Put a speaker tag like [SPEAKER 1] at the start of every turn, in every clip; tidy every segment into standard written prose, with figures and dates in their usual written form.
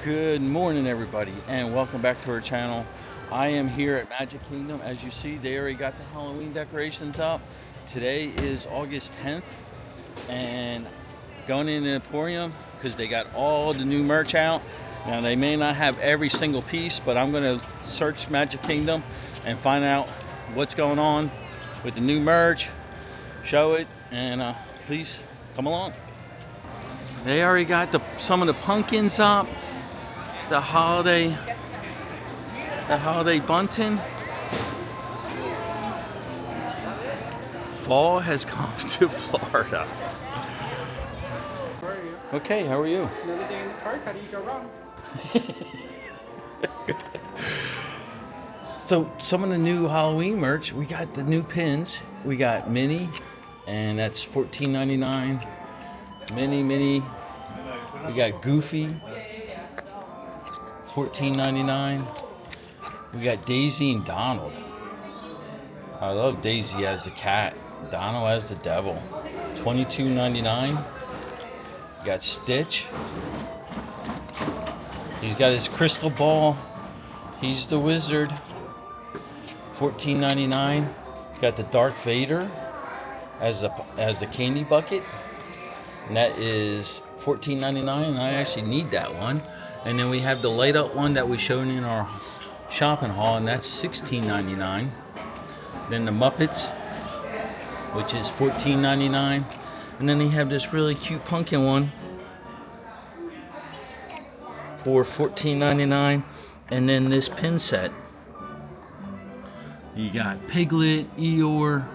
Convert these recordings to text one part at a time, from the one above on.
[SPEAKER 1] Good morning, everybody, and welcome back to our channel. I am here at Magic Kingdom. As you see, they already got the Halloween decorations up. Today is August 10th, and going in the Emporium because they got all the new merch out. Now, they may not have every single piece, but I'm going to search Magic Kingdom and find out what's going on with the new merch, show it, and please come along. They already got some of the pumpkins up. The holiday bunting. Fall has come to Florida.
[SPEAKER 2] How are you?
[SPEAKER 1] Okay, how are you?
[SPEAKER 2] Another day in the park, how do you go wrong?
[SPEAKER 1] So some of the new Halloween merch, we got the new pins. We got Minnie, and that's $14.99. Minnie. We got Goofy, $14.99. We got Daisy and Donald. I love Daisy as the cat, Donald as the devil. $22.99. You got Stitch. He's got his crystal ball. He's the wizard. $14.99. Got the Darth Vader as the candy bucket, and that is $14.99. And I actually need that one. And then we have the light up one that we showed in our shopping haul, and that's $16.99. Then the Muppets, which is $14.99. And then they have this really cute pumpkin one for $14.99. And then this pin set. You got Piglet, Eeyore,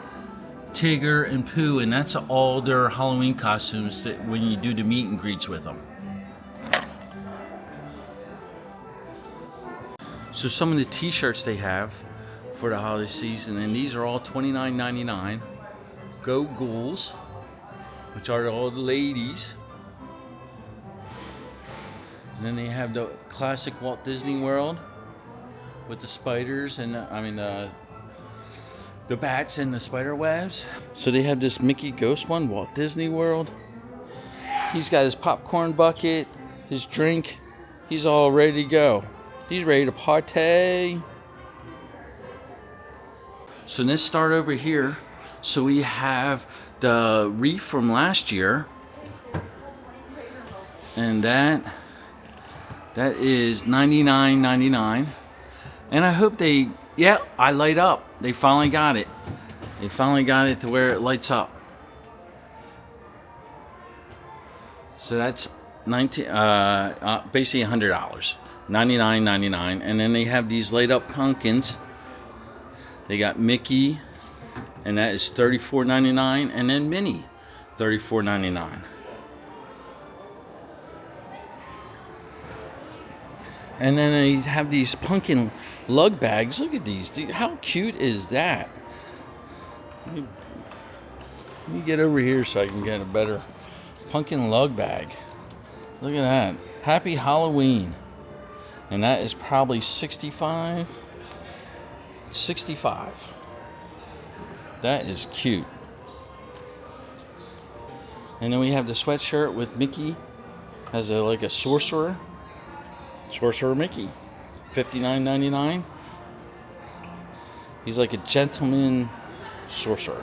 [SPEAKER 1] Tigger, and Pooh, and that's all their Halloween costumes that when you do the meet and greets with them. So some of the t-shirts they have for the holiday season, and these are all $29.99. Go Ghouls, which are all the ladies. And then they have the classic Walt Disney World with the spiders and the bats and the spider webs. So they have this Mickey Ghost one, Walt Disney World. He's got his popcorn bucket, his drink. He's all ready to go. He's ready to party. So let's start over here. So we have the wreath from last year, and that is $99.99. And I hope I light up. They finally got it. They finally got it to where it lights up. So that's basically $100. $99.99. And then they have these light up pumpkins. They got Mickey, and that is $34.99. And then Minnie, $34.99. And then they have these pumpkin lug bags. Look at these. How cute is that? Let me get over here so I can get a better pumpkin lug bag. Look at that. Happy Halloween. And that is probably $65. That is cute. And then we have the sweatshirt with Mickey as like a sorcerer. Sorcerer Mickey, $59.99. He's like a gentleman sorcerer.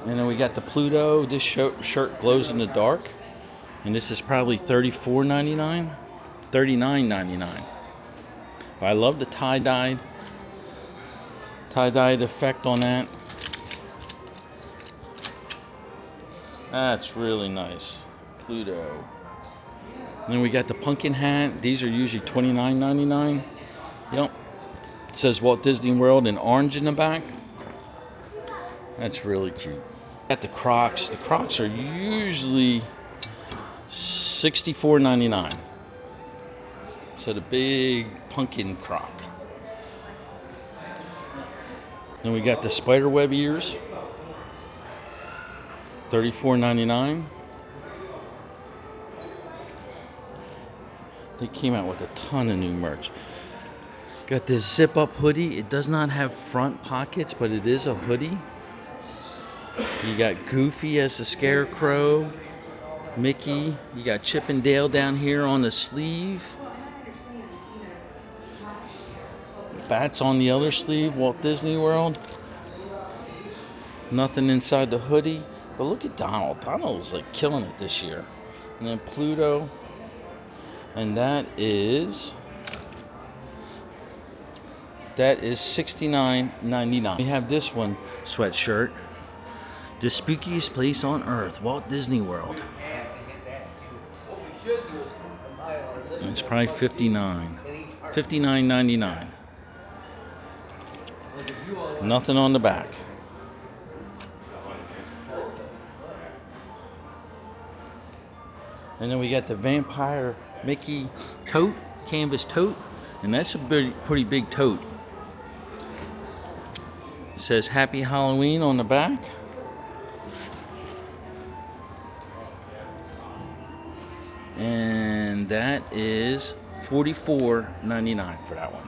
[SPEAKER 1] And then we got the Pluto. This shirt glows in the dark, and this is probably $34.99, $39.99. But I love the tie-dyed effect on that. That's really nice. Pluto. And then we got the pumpkin hat. These are usually $29.99. Yep. It says Walt Disney World in orange in the back. That's really cute. Got the Crocs. The Crocs are usually $64.99. So the big pumpkin Croc. Then we got the spiderweb ears. $34.99. They came out with a ton of new merch. Got this zip up hoodie. It does not have front pockets, but it is a hoodie. You got Goofy as the Scarecrow. Mickey. You got Chip and Dale down here on the sleeve. Bats on the other sleeve, Walt Disney World. Nothing inside the hoodie. But look at Donald. Donald's like killing it this year. And then Pluto. And that is $69.99. We have this one sweatshirt. The spookiest place on earth, Walt Disney World. And it's probably $59.99. Nothing on the back. And then we got the Vampire Mickey tote, canvas tote, and that's a pretty big tote. It says Happy Halloween on the back. And that is $44.99 for that one.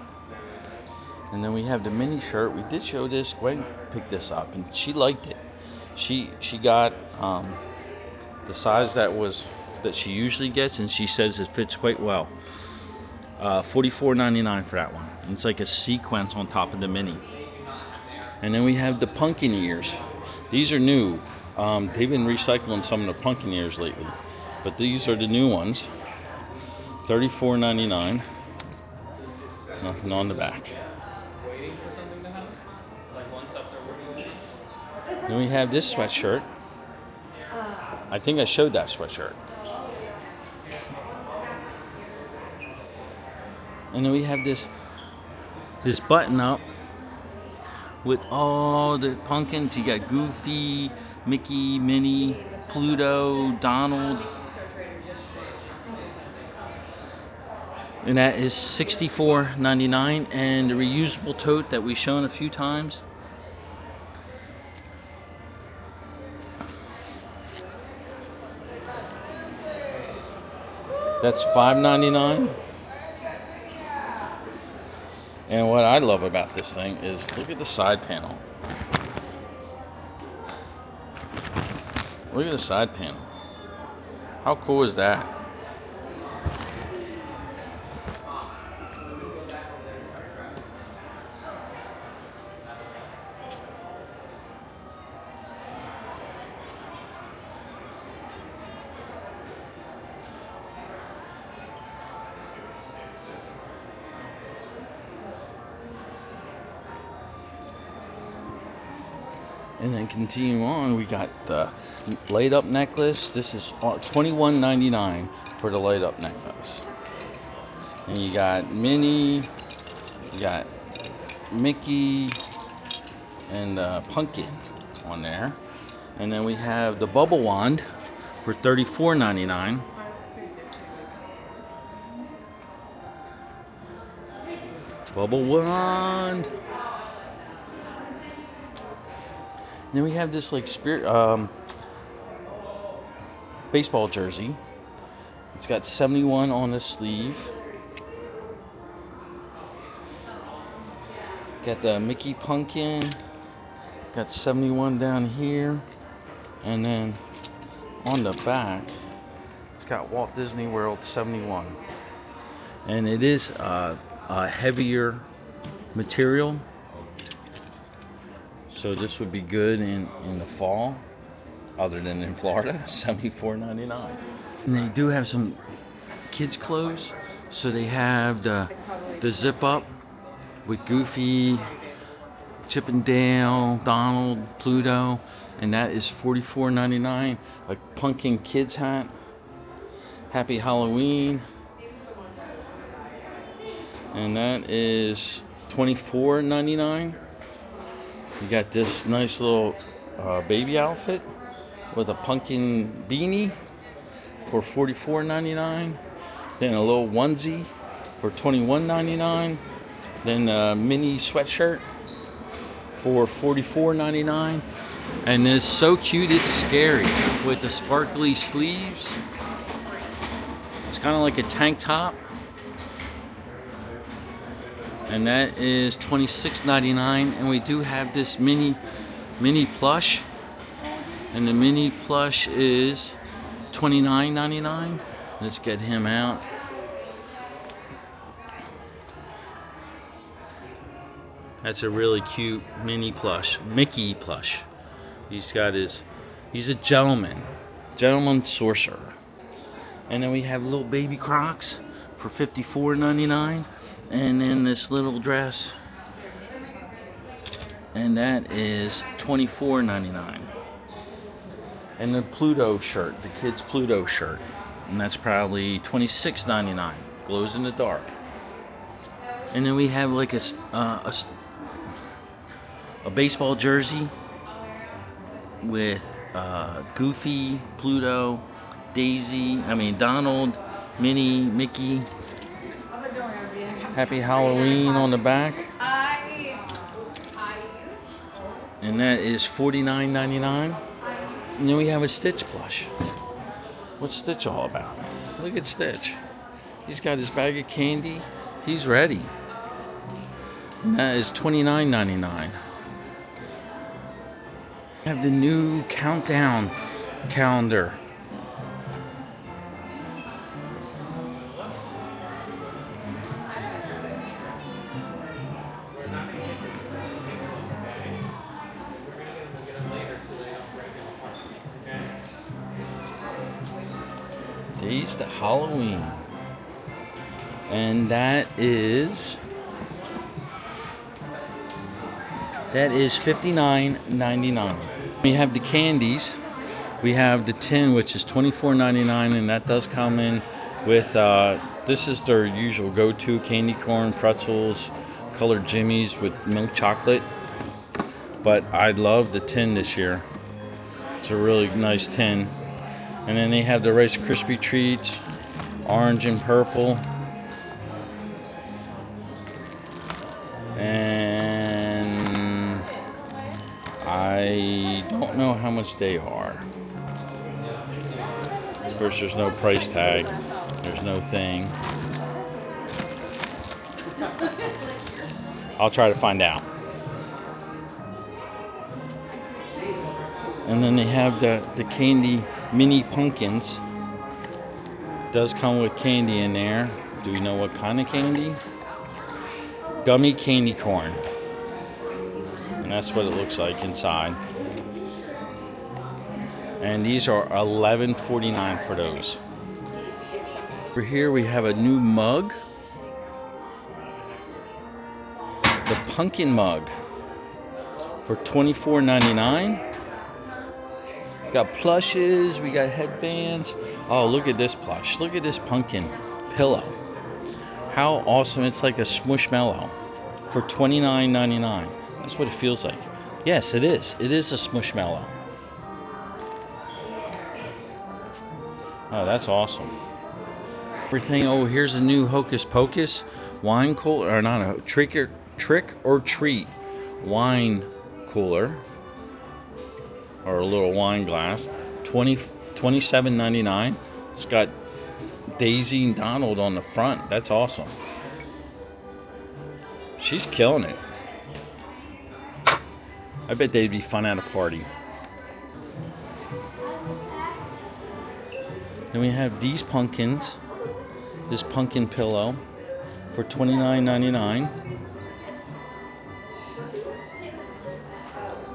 [SPEAKER 1] And then we have the mini shirt. We did show this. Gwen picked this up and she liked it. She got the size that she usually gets, and she says it fits quite well. $44.99 for that one. And it's like a sequence on top of the mini. And then we have the pumpkin ears. These are new. They've been recycling some of the pumpkin ears lately, but these are the new ones. $34.99. Nothing on the back. Then we have this sweatshirt. I think I showed that sweatshirt. And then we have this button up with all the pumpkins. You got Goofy, Mickey, Minnie, Pluto, Donald. And that is $64.99. And the reusable tote that we've shown a few times. That's $5.99. And what I love about this thing is, look at the side panel. Look at the side panel. How cool is that? And then continue on, we got the light up necklace. This is $21.99 for the light up necklace. And you got Minnie, you got Mickey, and Pumpkin on there. And then we have the bubble wand for $34.99. Bubble wand. Then we have this like baseball jersey. It's got 71 on the sleeve. Got the Mickey pumpkin. Got 71 down here. And then on the back, it's got Walt Disney World 71. And it is a heavier material. So this would be good in the fall, other than in Florida. $74.99. And they do have some kids clothes. So they have the zip up with Goofy, Chip and Dale, Donald, Pluto, and that is $44.99. A pumpkin kids hat. Happy Halloween. And that is $24.99. You got this nice little baby outfit with a pumpkin beanie for $44.99. Then a little onesie for $21.99. Then a mini sweatshirt for $44.99. And it's so cute, it's scary with the sparkly sleeves. It's kind of like a tank top. And that is $26.99. And we do have this mini plush. And the mini plush is $29.99. Let's get him out. That's a really cute mini plush, Mickey plush. He's a gentleman sorcerer. And then we have little baby Crocs for $54.99. And then this little dress, and that is $24.99. And the Pluto shirt, the kids' Pluto shirt, and that's probably $26.99. Glows in the dark. And then we have like a baseball jersey with Goofy, Pluto, Donald, Minnie, Mickey. Happy Halloween on the back. And that is $49.99. And then we have a Stitch plush. What's Stitch all about? Look at Stitch. He's got his bag of candy. He's ready. And that is $29.99. We have the new countdown calendar. Days to Halloween. And that is $59.99. We have the candies. We have the tin, which is $24.99, and that does come in with this is their usual go-to: candy corn, pretzels, colored jimmies with milk chocolate. But I love the tin this year. It's a really nice tin. And then they have the Rice Krispie treats, orange and purple. And I don't know how much they are. Of course, there's no price tag. There's no thing. I'll try to find out. And then they have the candy mini pumpkins. Does come with candy in there. Do we know what kind of candy? Gummy candy corn. And that's what it looks like inside. And these are $11.49 for those. Over here we have a new mug. The pumpkin mug for $24.99. Got plushes, we got headbands. Oh, look at this plush. Look at this pumpkin pillow. How awesome. It's like a smushmallow for $29.99. That's what it feels like. Yes, it is. It is a smushmallow. Oh, that's awesome. Everything. Oh, here's a new Hocus Pocus wine cooler, or not a trick or treat wine cooler, or a little wine glass. $27.99. It's got Daisy and Donald on the front. That's awesome. She's killing it. I bet they'd be fun at a party. Then we have these pumpkins. This pumpkin pillow for $29.99.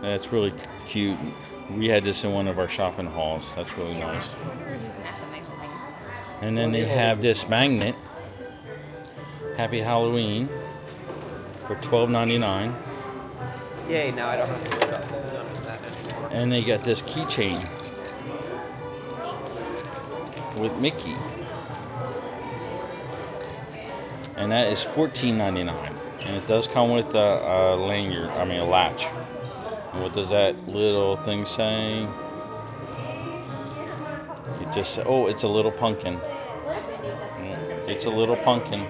[SPEAKER 1] That's really cute. We had this in one of our shopping hauls. That's really nice. And then they have this magnet, Happy Halloween, for $12.99.
[SPEAKER 2] Yay, now I don't have to worry about that anymore.
[SPEAKER 1] And they got this keychain with Mickey. And that is $14.99. And it does come with a lanyard, a latch. And what does that little thing say? It just says, oh, it's a little pumpkin. It's a little pumpkin.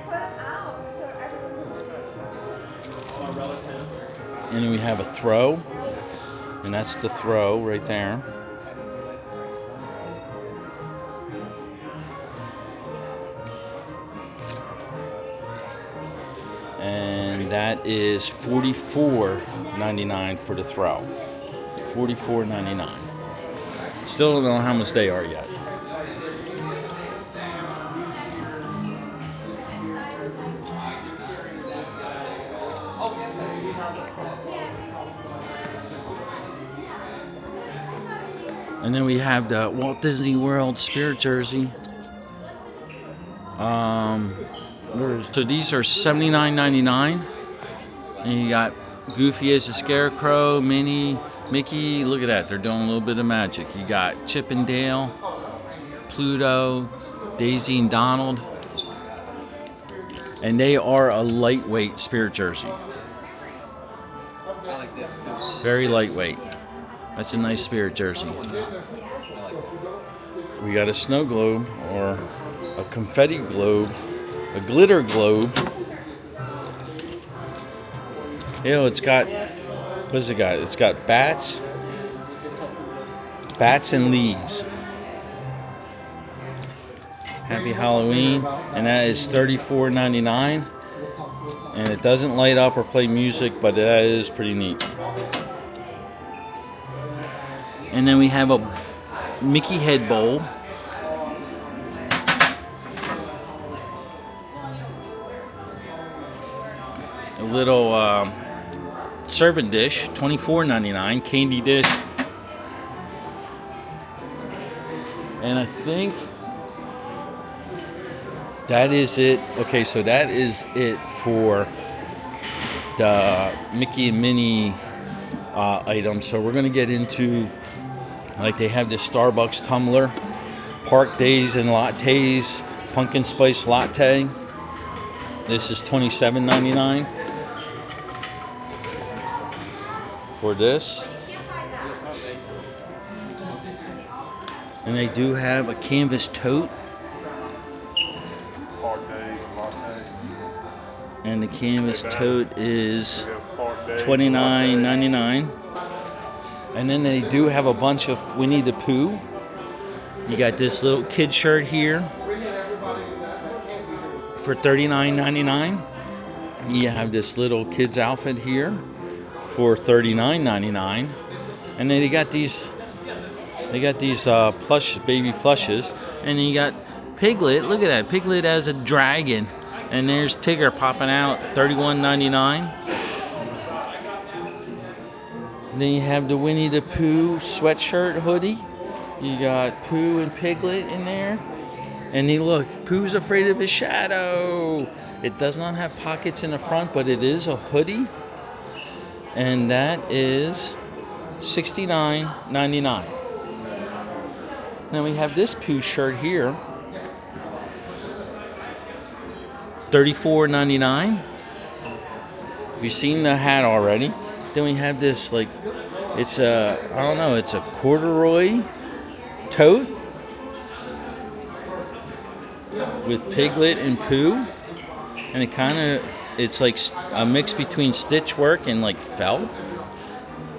[SPEAKER 1] And then we have a throw. And that's the throw right there. And that is $44.99 for the throw. $44.99. Still don't know how much they are yet. And then we have the Walt Disney World Spirit jersey. So these are $79.99. And you got Goofy as a Scarecrow, Minnie, Mickey. Look at that. They're doing a little bit of magic. You got Chip and Dale, Pluto, Daisy and Donald. And they are a lightweight Spirit jersey.
[SPEAKER 2] I like this too.
[SPEAKER 1] Very lightweight. That's a nice Spirit jersey. We got a snow globe, or a confetti globe, a glitter globe. It's got, what does it got? It's got bats and leaves. Happy Halloween, and that is $34.99. And it doesn't light up or play music, but that is pretty neat. And then we have a Mickey head bowl. A little serving dish, $24.99, candy dish. And I think that is it. Okay, so that is it for the Mickey and Minnie items. So we're gonna get into, like, they have this Starbucks tumbler, Park Days and Lattes, pumpkin spice latte. This is $27.99 for this. And they do have a canvas tote. And the canvas tote is $29.99. And then they do have a bunch of Winnie the Pooh. You got this little kid shirt here for $39.99. You have this little kid's outfit here for $39.99. And then they got these plush, baby plushes. And then you got Piglet. Look at that. Piglet as a dragon. And there's Tigger popping out, $31.99. Then you have the Winnie the Pooh sweatshirt hoodie. You got Pooh and Piglet in there. And then look, Pooh's afraid of his shadow. It does not have pockets in the front, but it is a hoodie. And that is $69.99. Then we have this Pooh shirt here. $34.99. We've seen the hat already. Then we have this, like, it's a, I don't know, it's a corduroy tote with Piglet and Pooh. And it's like a mix between stitch work and like felt.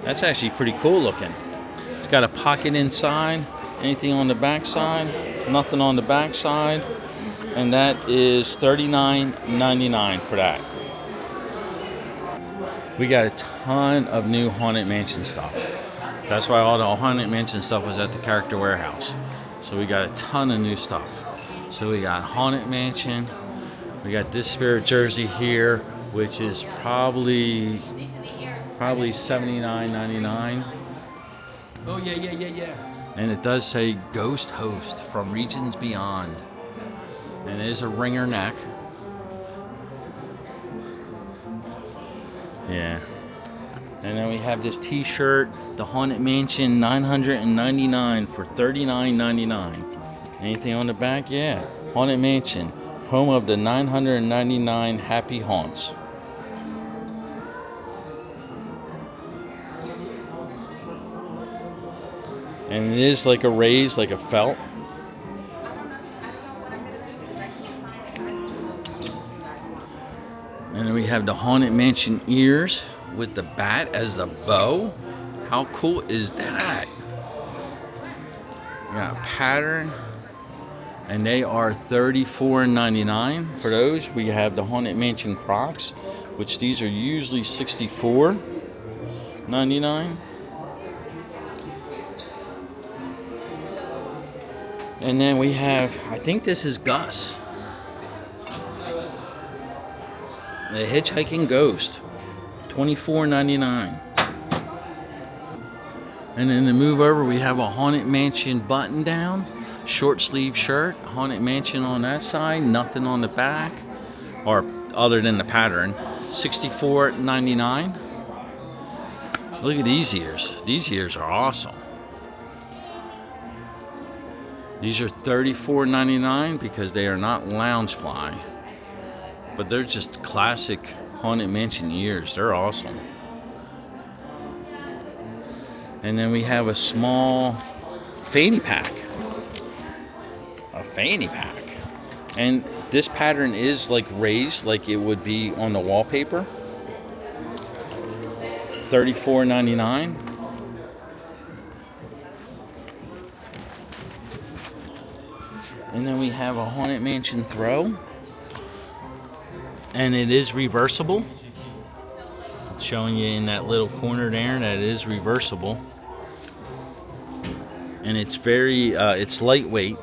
[SPEAKER 1] That's actually pretty cool looking. It's got a pocket inside. Anything on the back side? Nothing on the back side. And that is $39.99 for that. We got a ton of new Haunted Mansion stuff. That's why all the Haunted Mansion stuff was at the Character Warehouse. So we got a ton of new stuff. So we got Haunted Mansion. We got this Spirit jersey here, which is probably $79.99.
[SPEAKER 2] Oh yeah.
[SPEAKER 1] And it does say Ghost Host from Regions Beyond. And it is a ringer neck. Yeah. And then we have this t-shirt, the Haunted Mansion 999 for $39.99. Anything on the back? Yeah. Haunted Mansion, home of the 999 happy haunts. And it is like a raised, like a felt. And then we have the Haunted Mansion ears with the bat as the bow. How cool is that? We got a pattern. And they are $34.99 for those. We have the Haunted Mansion Crocs, which these are usually $64.99. And then we have, I think this is Gus, the Hitchhiking Ghost. $24.99. And then to move over, we have a Haunted Mansion button down, short sleeve shirt, Haunted Mansion on that side, nothing on the back, or other than the pattern. $64.99. Look at these ears. These ears are awesome. These are $34.99 because they are not Loungefly, but they're just classic Haunted Mansion ears. They're awesome. And then we have a small fanny pack. A fanny pack. And this pattern is like raised like it would be on the wallpaper. $34.99. And then we have a Haunted Mansion throw. And it is reversible. It's showing you in that little corner there that it is reversible. And it's very, it's lightweight.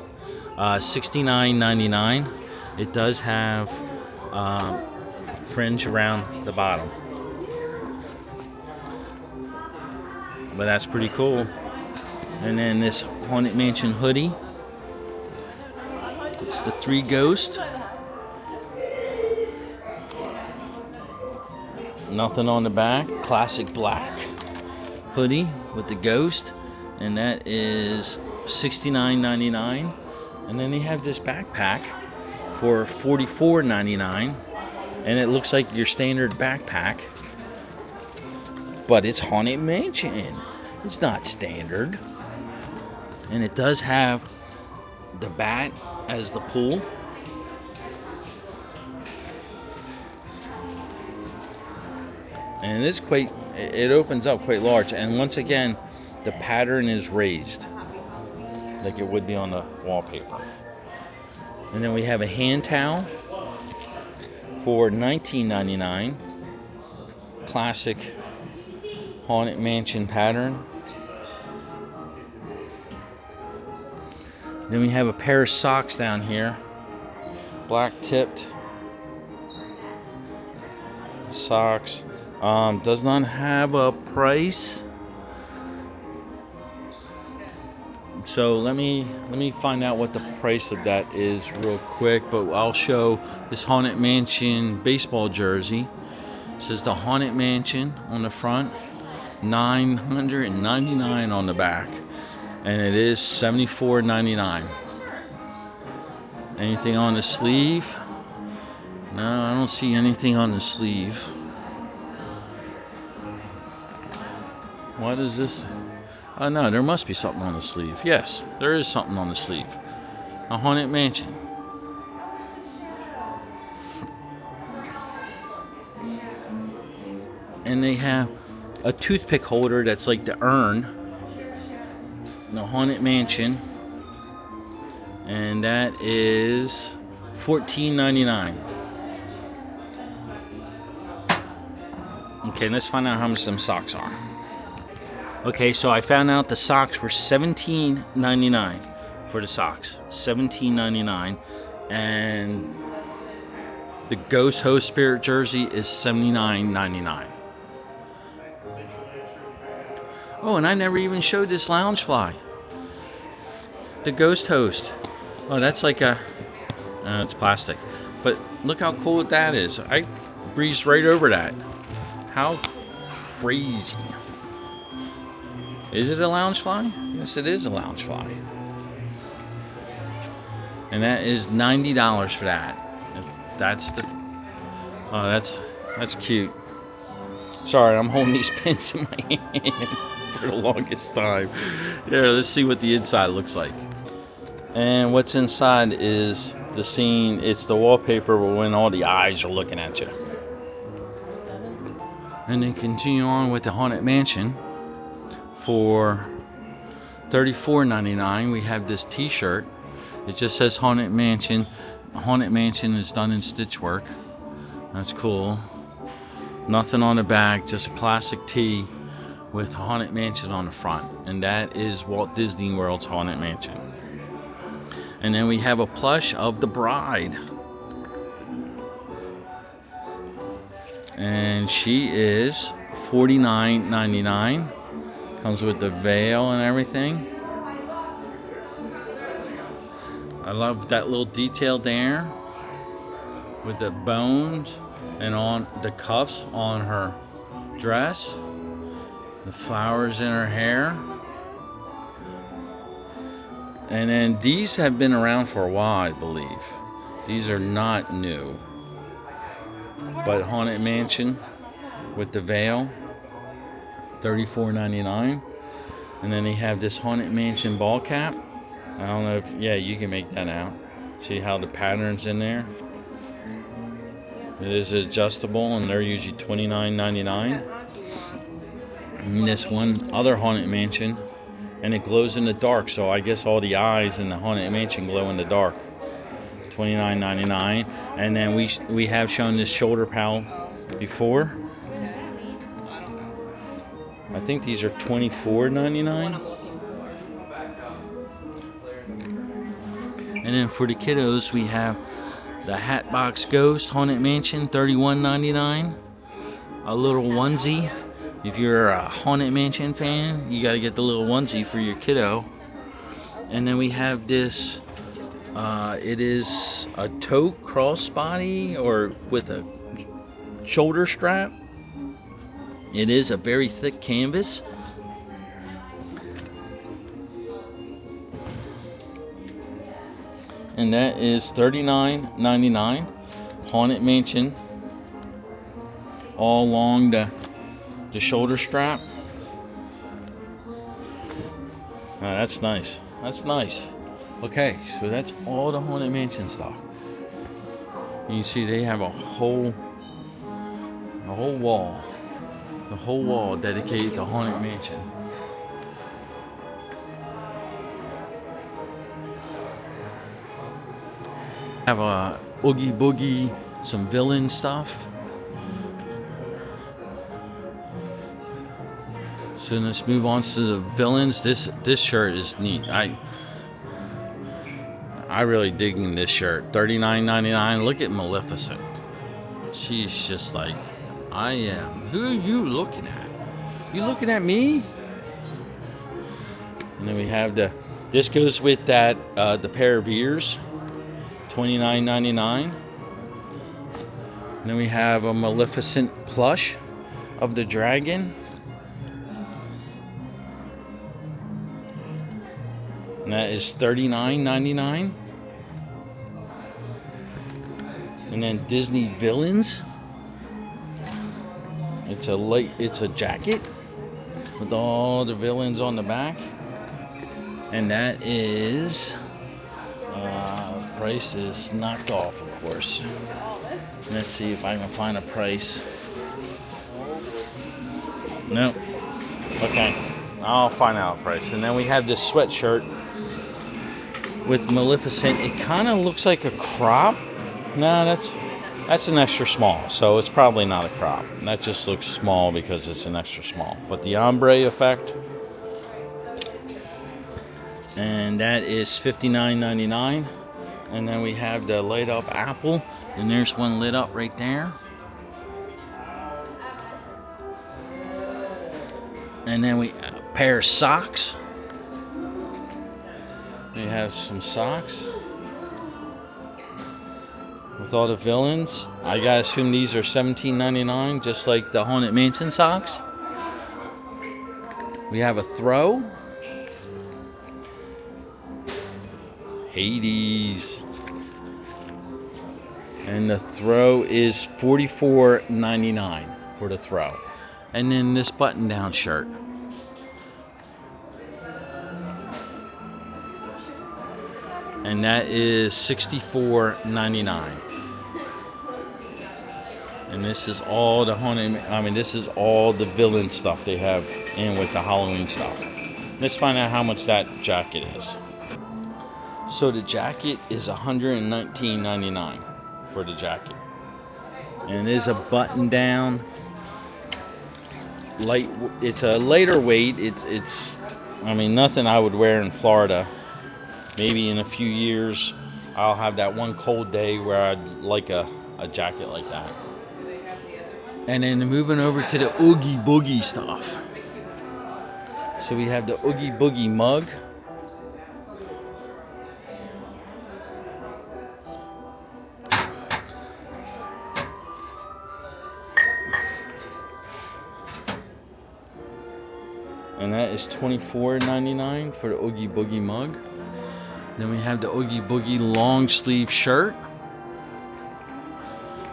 [SPEAKER 1] $69.99. It does have fringe around the bottom. But that's pretty cool. And then this Haunted Mansion hoodie. It's the 3 Ghost. Nothing on the back. Classic black hoodie with the ghost. And that is $69.99. And then they have this backpack for $44.99. And it looks like your standard backpack, but it's Haunted Mansion. It's not standard. And it does have the bat as the pool. And it's quite, it opens up quite large. And once again, the pattern is raised like it would be on the wallpaper. And then we have a hand towel for $19.99. Classic Haunted Mansion pattern. Then we have a pair of socks down here, black tipped socks. Does not have a price. So let me find out what the price of that is real quick. But I'll show this Haunted Mansion baseball jersey. It says the Haunted Mansion on the front, $999 on the back, and it is $74.99. Anything on the sleeve? No, I don't see anything on the sleeve. What is this? Oh no, there must be something on the sleeve. Yes, there is something on the sleeve. A Haunted Mansion. And they have a toothpick holder that's like the urn. The Haunted Mansion. And that is $14.99. Okay, let's find out how much them socks are. Okay, so I found out the socks were $17.99 for the socks. $17.99. And the Ghost Host Spirit jersey is $79.99. Oh, and I never even showed this Loungefly. The Ghost Host. Oh, that's like a... it's plastic. But look how cool that is. I breezed right over that. How crazy. Is it a Loungefly? Yes, it is a Loungefly. And that is $90 for that. That's the... Oh, that's cute. Sorry, I'm holding these pins in my hand for the longest time. Here, let's see what the inside looks like. And what's inside is the scene. It's the wallpaper when all the eyes are looking at you. And then continue on with the Haunted Mansion. For $34.99, we have this t-shirt. It just says Haunted Mansion. Haunted Mansion is done in stitch work. That's cool. Nothing on the back, just a classic tee with Haunted Mansion on the front. And that is Walt Disney World's Haunted Mansion. And then we have a plush of the bride. And she is $49.99. Comes with the veil and everything. I love that little detail there with the bones and on the cuffs on her dress, the flowers in her hair. And then these have been around for a while, I believe. These are not new. But Haunted Mansion with the veil, $34.99. And then they have this Haunted Mansion ball cap. I don't know if, yeah, you can make that out. See how the pattern's in there? It is adjustable, and they're usually $29.99. And this one other Haunted Mansion, and it glows in the dark, so I guess all the eyes in the Haunted Mansion glow in the dark. $29.99. And then we have shown this shoulder pal before. I think these are $24.99. And then for the kiddos, we have the Hatbox Ghost Haunted Mansion, $31.99. A little onesie. If you're a Haunted Mansion fan, you got to get the little onesie for your kiddo. And then we have this, it is a tote crossbody or with a shoulder strap. It is a very thick canvas. And that is $39.99. Haunted Mansion. All along the shoulder strap. That's nice. That's nice. Okay, so that's all the Haunted Mansion stuff. You see they have a whole wall. The whole wall dedicated to Haunted Mansion. Have a Oogie Boogie, some villain stuff. So let's move on to the villains. This shirt is neat. I really digging this shirt. $39.99. Look at Maleficent. She's just like, I am. Who are you looking at? You looking at me? And then we have this goes with that the pair of ears. $29.99. And then we have a Maleficent plush of the dragon. And that is $39.99. And then Disney Villains. It's a jacket with all the villains on the back. And that is price is knocked off, of course. Let's see if I can find a price. Nope. Okay, I'll find out a price. And then we have this sweatshirt with Maleficent. It kind of looks like a crop. No, that's an extra small, so it's probably not a crop. That just looks small because it's an extra small. But the ombre effect, and that is $59.99. And then we have the light up apple, and there's one lit up right there. And then a pair of socks. We have some socks with all the villains. I gotta assume these are $17.99, just like the Haunted Mansion socks. We have a throw. Hades. And the throw is $44.99 for the throw. And then this button-down shirt. And that is $64.99. And this is all the this is all the villain stuff they have in with the Halloween stuff. Let's find out how much that jacket is. So the jacket is $119.99 for the jacket. And it is a button down light. It's a lighter weight. It's nothing I would wear in Florida. Maybe in a few years I'll have that one cold day where I'd like a jacket like that. And then moving over to the Oogie Boogie stuff. So we have the Oogie Boogie mug. And that is $24.99 for the Oogie Boogie mug. Then we have the Oogie Boogie long sleeve shirt.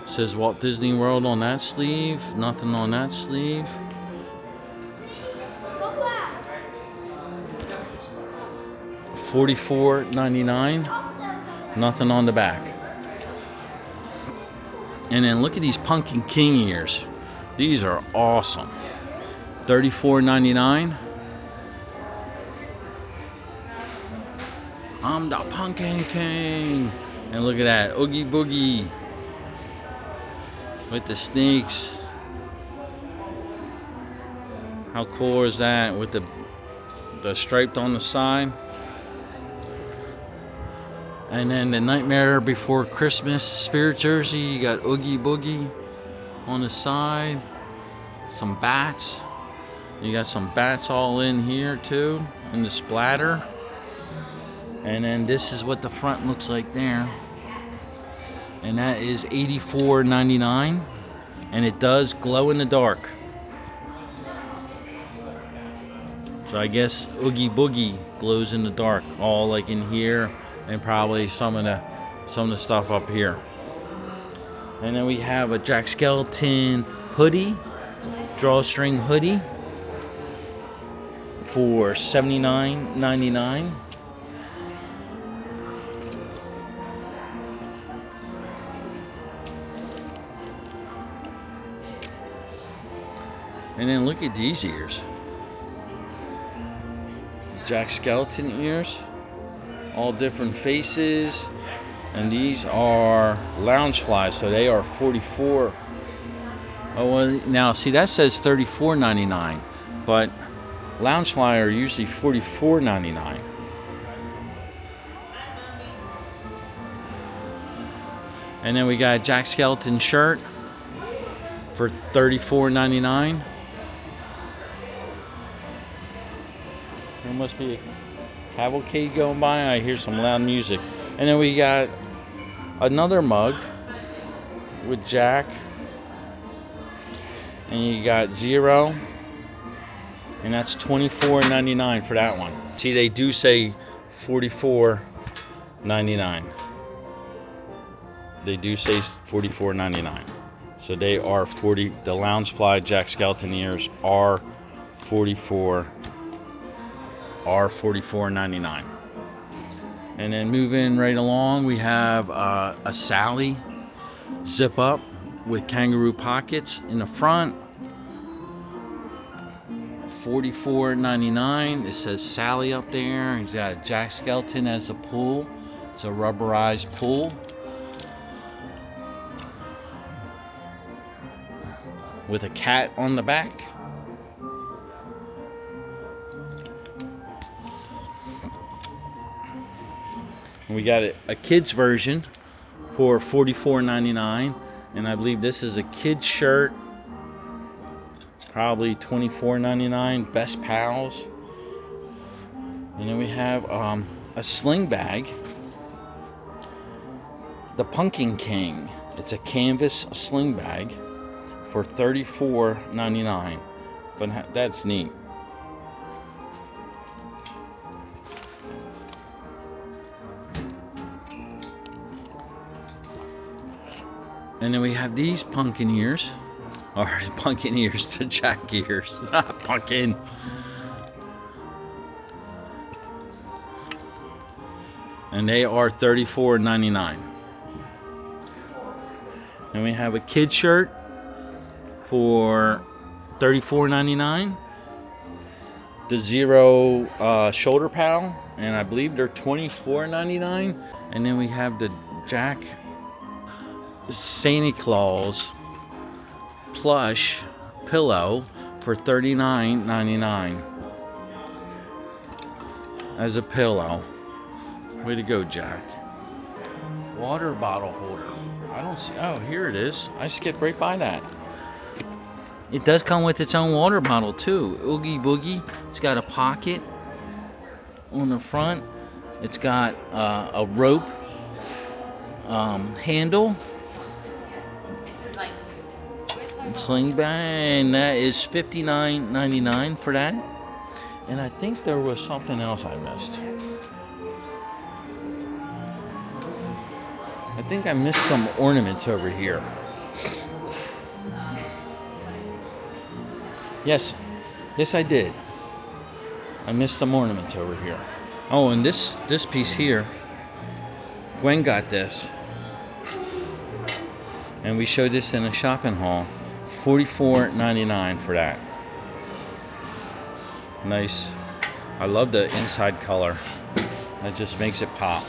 [SPEAKER 1] Says Walt Disney World on that sleeve. Nothing on that sleeve. $44.99. Nothing on the back. And then look at these Pumpkin King ears. These are awesome. $34.99. I'm the Pumpkin King. And look at that, Oogie Boogie with the snakes. How cool is that with the striped on the side? And then the Nightmare Before Christmas spirit jersey. You got Oogie Boogie on the side. Some bats. You got some bats all in here too, in the splatter. And then this is what the front looks like there. And that is $84.99. And it does glow in the dark. So I guess Oogie Boogie glows in the dark. All like in here and probably some of the stuff up here. And then we have a Jack Skellington hoodie, drawstring hoodie for $79.99. And then look at these ears. Jack Skellington ears. All different faces. And these are lounge flies, so they are $44. Oh, well, now see that says $34.99, but lounge fly are usually $44.99. And then we got a Jack Skellington shirt for $34.99. There must be a cavalcade going by. I hear some loud music. And then we got another mug with Jack. And you got Zero. And that's $24.99 for that one. See, they do say $44.99. They do say $44.99. So they are the lounge fly Jack Skellington ears are $44.99. And then moving right along, we have a Sally zip up with kangaroo pockets in the front. $44.99. It says Sally up there. He's got a Jack Skellington as a pool. It's a rubberized pool with a cat on the back. We got a kid's version for $44.99, and I believe this is a kid's shirt, probably $24.99. Best Pals. And then we have a sling bag, the Pumpkin King. It's a canvas sling bag for $34.99, but that's neat. And then we have these pumpkin ears, or pumpkin ears, the Jack ears, not pumpkin. And they are $34.99. And we have a kid shirt for $34.99. The Zero shoulder pal, and I believe they're $24.99. And then we have the Jack Santa Claus plush pillow for $39.99 as a pillow. Way to go, Jack. Water bottle holder. I don't see. Oh, here it is. I skipped right by that. It does come with its own water bottle too. Oogie Boogie. It's got a pocket on the front. It's got a rope handle. Sling bag, and that is $59.99 for that. And I think there was something else I missed. I think I missed some ornaments over here. Yes, I did. I missed some ornaments over here. Oh, and this piece here, Gwen got this. And we showed this in a shopping haul. $44.99 for that. Nice. I love the inside color. That just makes it pop.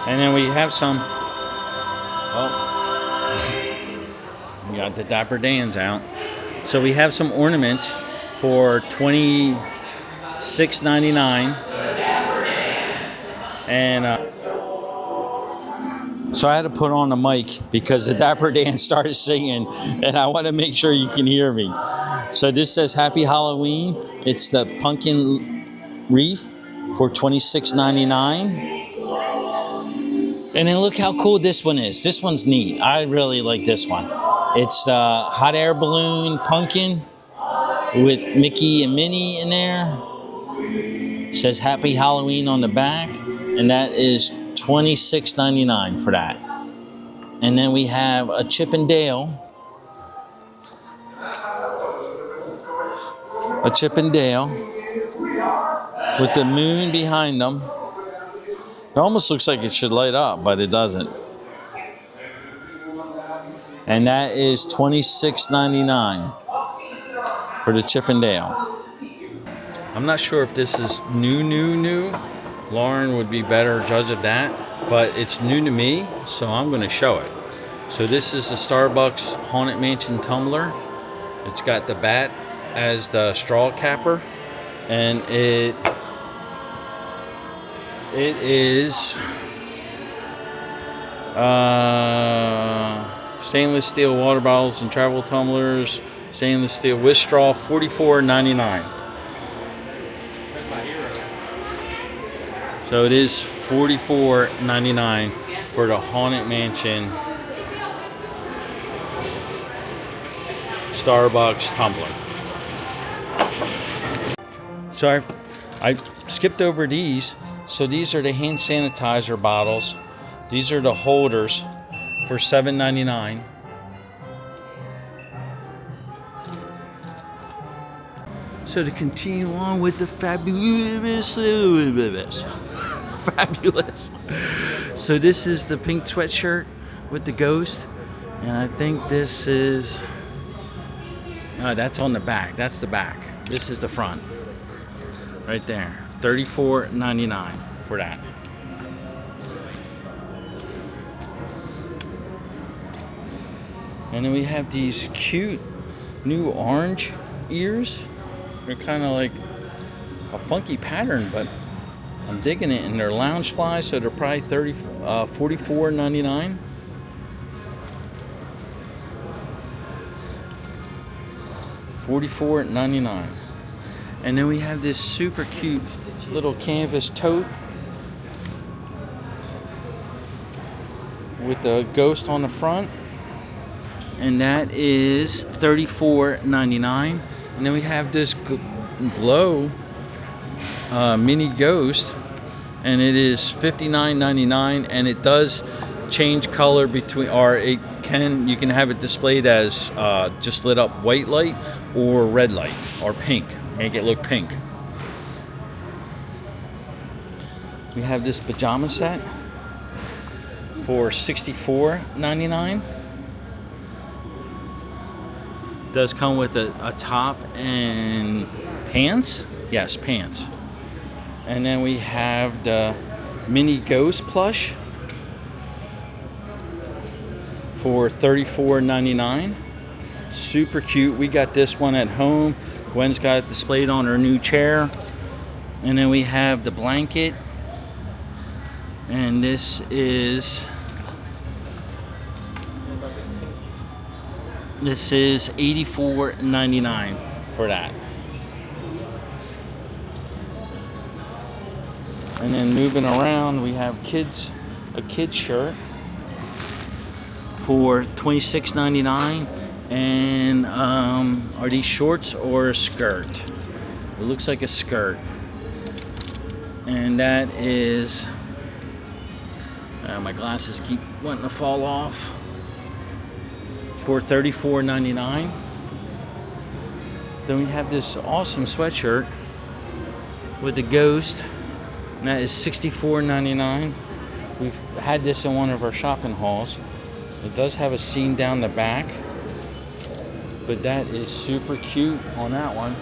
[SPEAKER 1] And then we have some. Oh, we got the Dapper Dans out. So we have some ornaments for $26.99. And so I had to put on the mic because the Dapper Dan started singing, and I want to make sure you can hear me. So this says Happy Halloween. It's the pumpkin wreath for $26.99. And then look how cool this one is. This one's neat. I really like this one. It's the hot air balloon pumpkin with Mickey and Minnie in there. It says Happy Halloween on the back, and that is $26.99 for that. And then we have a Chip and Dale. A Chip and Dale with the moon behind them. It almost looks like it should light up, but it doesn't. And that is $26.99 for the Chip and Dale. I'm not sure if this is new. Lauren would be better judge of that, but it's new to me, so I'm going to show it. So this is the Starbucks Haunted Mansion tumbler. It's got the bat as the straw capper, and it is stainless steel water bottles and travel tumblers, stainless steel with straw, $44.99. So it is $44.99 for the Haunted Mansion Starbucks tumbler. So I skipped over these. So these are the hand sanitizer bottles. These are the holders for $7.99. So to continue on with the fabulous. So this is the pink sweatshirt with the ghost. And I think this is, that's on the back. That's the back. This is the front. Right there. $34.99 for that. And then we have these cute new orange ears. They're kind of like a funky pattern, but I'm digging it. And they're lounge fly, so they're probably $44.99. $44.99. And then we have this super cute little canvas tote with the ghost on the front, and that is $34.99. And then we have this glow mini ghost, and it is $59.99, and it does change color between, or you can have it displayed as just lit up white light or red light or pink. Make it look pink. We have this pajama set for $64.99. Does come with a top and pants. Yes, pants. And then we have the mini ghost plush for $34.99. Super cute. We got this one at home Gwen's got it displayed on her new chair. And then we have the blanket. And this is $84.99 for that. And then moving around, we have a kid's shirt for $26.99. And are these shorts or a skirt? It looks like a skirt. And that is, my glasses keep wanting to fall off, for $34.99. Then we have this awesome sweatshirt with the ghost, and that is $64.99. We've had this in one of our shopping hauls. It does have a seam down the back, but that is super cute on that one.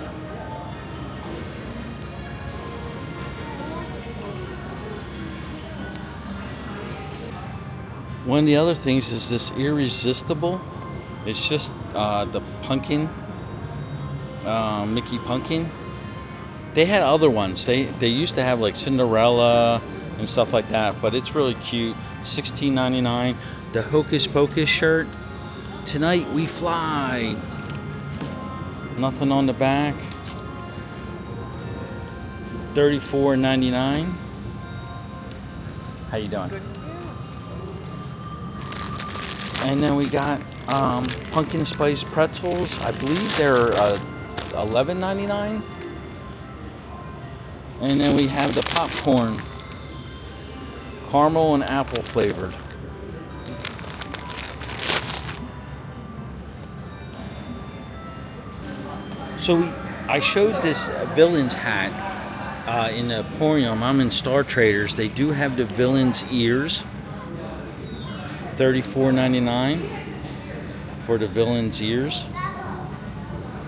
[SPEAKER 1] One of the other things is this irresistible. It's just the pumpkin, Mickey pumpkin. They had other ones. They used to have like Cinderella and stuff like that, but it's really cute. $16.99. The Hocus Pocus shirt. Tonight we fly. Nothing on the back. $34.99. How you doing?
[SPEAKER 3] Good.
[SPEAKER 1] And then we got pumpkin spice pretzels. I believe they're $11.99. And then we have the popcorn, caramel and apple flavored. So I showed this villain's hat in the Emporium. I'm in Star Traders. They do have the villain's ears. $34.99 for the villain's ears.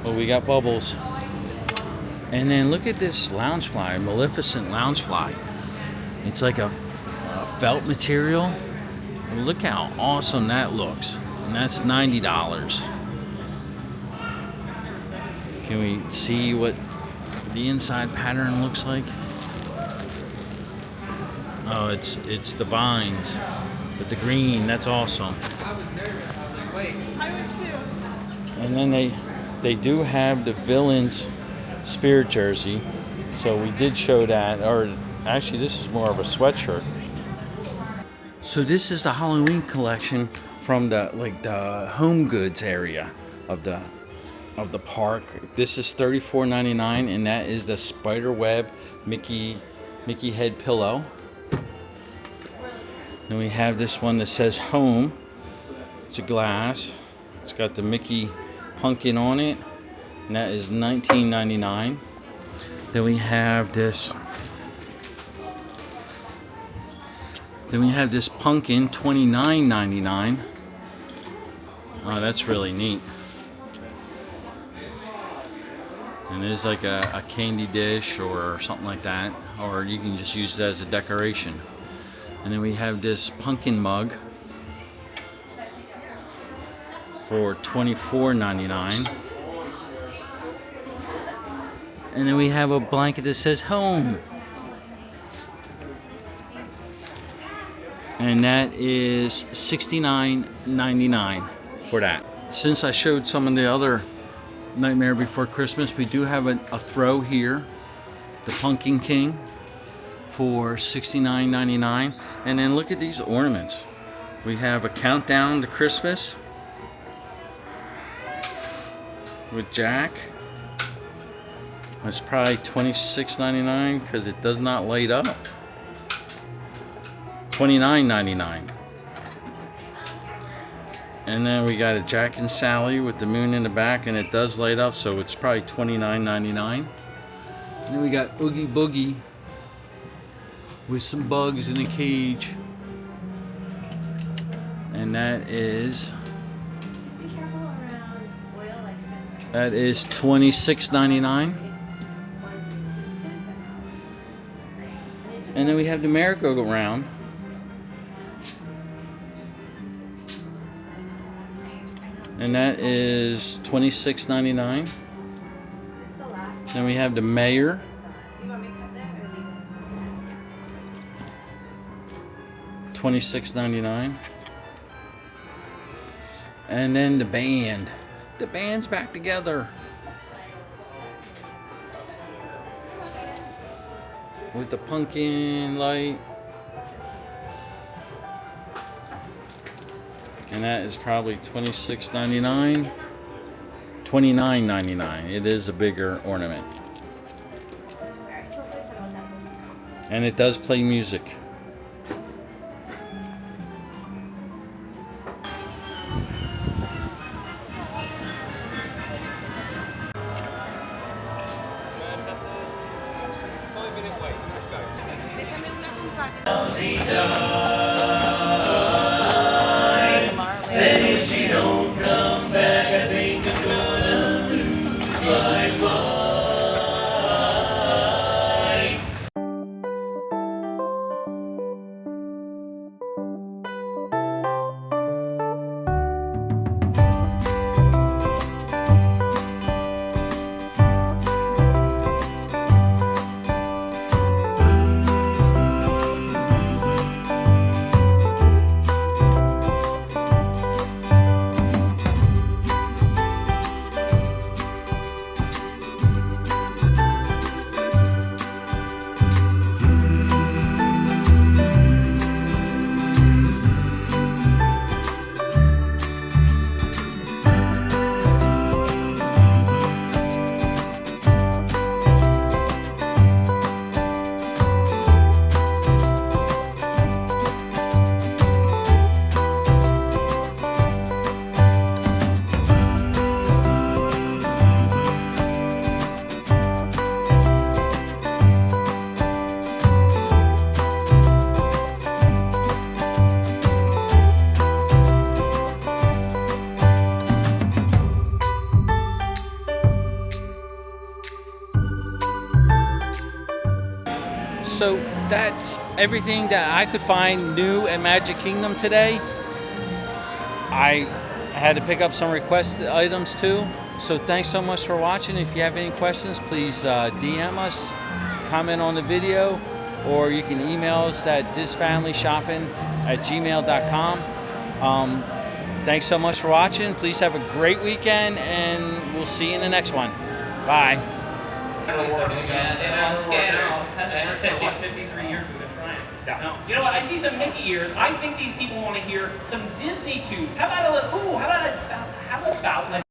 [SPEAKER 1] Well, we got bubbles. And then look at this loungefly, Maleficent loungefly. It's like a felt material. Look how awesome that looks. And that's $90. Can we see what the inside pattern looks like? Oh, it's the vines with the green. That's awesome.
[SPEAKER 3] I was nervous. I was like, wait. I was too.
[SPEAKER 1] And then they do have the villain's spirit jersey, so we did show that. Or actually, this is more of a sweatshirt. So this is the Halloween collection from the HomeGoods area of the park. This is $34.99, and that is the spider web Mickey head pillow. Then we have this one that says home. It's a glass. It's got the Mickey pumpkin on it, and that is $19.99. Then we have this. Pumpkin, $29.99. Oh, that's really neat. And it is like a candy dish or something like that, or you can just use it as a decoration. And then we have this pumpkin mug for $24.99. And then we have a blanket that says home. And that is $69.99 for that. Since I showed some of the other Nightmare Before Christmas, we do have a throw here, the Pumpkin King, for $69.99. And then look at these ornaments. We have a countdown to Christmas with Jack. It's probably $26.99 because it does not light up. $29.99. And then we got a Jack and Sally with the moon in the back, and it does light up, so it's probably $29.99. And then we got Oogie Boogie with some bugs in a cage, and that is $26.99. And then we have the merry-go-round. And that is $26.99. Then we have the mayor.
[SPEAKER 3] Do you want me to cut that or leave it?
[SPEAKER 1] $26.99. And then the band. The band's back together. With the pumpkin light. And that is probably $26.99. $29.99. It is a bigger ornament. And it does play music.
[SPEAKER 3] Déjame una tufa.
[SPEAKER 1] So that's everything that I could find new at Magic Kingdom today. I had to pick up some requested items too. So thanks so much for watching. If you have any questions, please DM us, comment on the video, or you can email us at thisfamilyshopping@gmail.com. Thanks so much for watching. Please have a great weekend, and we'll see you in the next one. Bye.
[SPEAKER 4] 53 years we've been trying. No. You know what? I see some Mickey ears. I think these people want to hear some Disney tunes. How about a